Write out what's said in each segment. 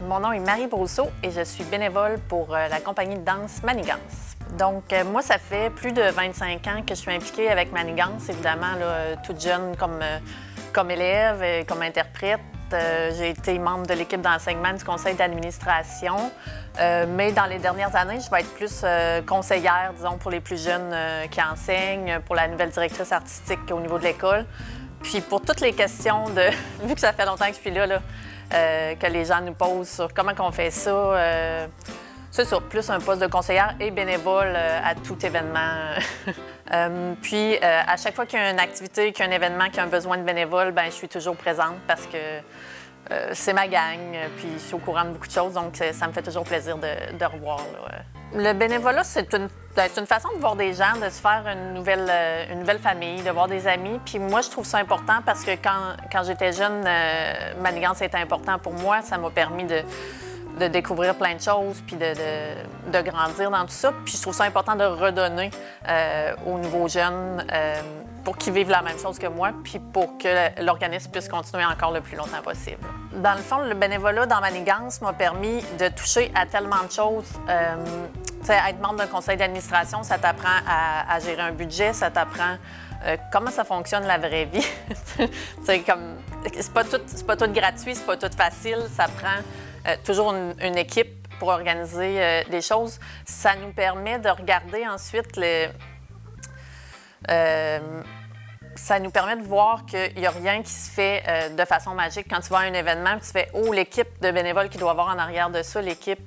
Mon nom est Marie Brousseau et je suis bénévole pour la compagnie de danse Manigance. Donc, moi, ça fait plus de 25 ans que je suis impliquée avec Manigance, évidemment, là, toute jeune comme élève, et comme interprète. J'ai été membre de l'équipe d'enseignement du conseil d'administration, mais dans les dernières années, je vais être plus conseillère, disons, pour les plus jeunes qui enseignent, pour la nouvelle directrice artistique au niveau de l'école. Puis pour toutes les questions vu que ça fait longtemps que je suis là, que les gens nous posent sur comment on fait ça, c'est ça, plus un poste de conseillère et bénévole à tout événement. Puis à chaque fois qu'il y a une activité, qu'il y a un événement qui a un besoin de bénévoles, bien, je suis toujours présente parce que c'est ma gang, puis je suis au courant de beaucoup de choses, donc ça me fait toujours plaisir de revoir. Là. Le bénévolat, c'est une façon de voir des gens, de se faire une nouvelle famille, de voir des amis. Puis moi, je trouve ça important parce que quand j'étais jeune, Manigance était important pour moi. Ça m'a permis de découvrir plein de choses, puis de grandir dans tout ça. Puis je trouve ça important de redonner aux nouveaux jeunes pour qu'ils vivent la même chose que moi, puis pour que l'organisme puisse continuer encore le plus longtemps possible. Dans le fond, le bénévolat dans Manigance m'a permis de toucher à tellement de choses. Être membre d'un conseil d'administration, ça t'apprend à gérer un budget, ça t'apprend comment ça fonctionne la vraie vie. C'est pas tout gratuit, c'est pas tout facile, ça prend toujours une équipe pour organiser les choses. Ça nous permet de regarder ensuite ça nous permet de voir qu'il n'y a rien qui se fait de façon magique. Quand tu vas à un événement, tu fais « Oh, l'équipe de bénévoles qui doit avoir en arrière de ça, l'équipe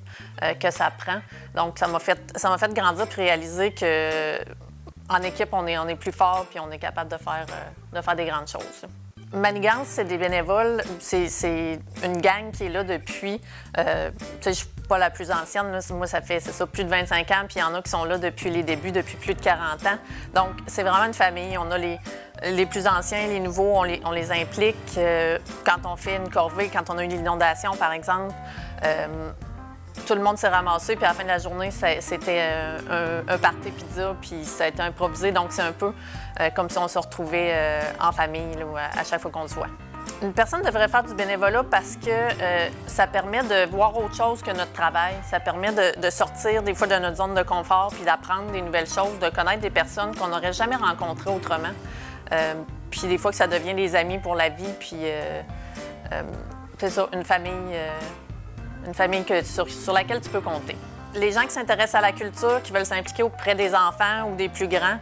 que ça prend. » Donc, ça m'a fait grandir puis réaliser qu'en équipe, on est plus fort puis on est capable de faire des grandes choses. Manigance, c'est des bénévoles. C'est une gang qui est là depuis... je ne suis pas la plus ancienne. Là. Moi, ça fait plus de 25 ans. Puis il y en a qui sont là depuis les débuts, depuis plus de 40 ans. Donc, c'est vraiment une famille. On a les plus anciens, les nouveaux, on les implique. Quand on fait une corvée, quand on a une inondation, par exemple, tout le monde s'est ramassé. Puis à la fin de la journée, c'était un party pizza. Puis ça a été improvisé. Donc, c'est un peu comme si on se retrouvait en famille là, à chaque fois qu'on se voit. Une personne devrait faire du bénévolat parce que ça permet de voir autre chose que notre travail. Ça permet de sortir des fois de notre zone de confort puis d'apprendre des nouvelles choses, de connaître des personnes qu'on n'aurait jamais rencontrées autrement. Puis des fois que ça devient des amis pour la vie. Puis c'est ça, une famille sur laquelle tu peux compter. Les gens qui s'intéressent à la culture, qui veulent s'impliquer auprès des enfants ou des plus grands,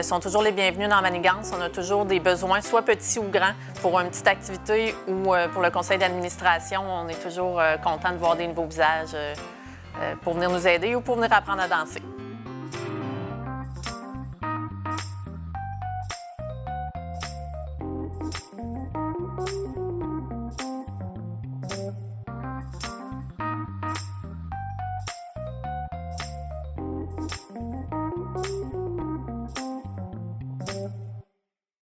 sont toujours les bienvenus dans Manigance. On a toujours des besoins, soit petits ou grands, pour une petite activité ou pour le conseil d'administration. On est toujours content de voir des nouveaux visages pour venir nous aider ou pour venir apprendre à danser.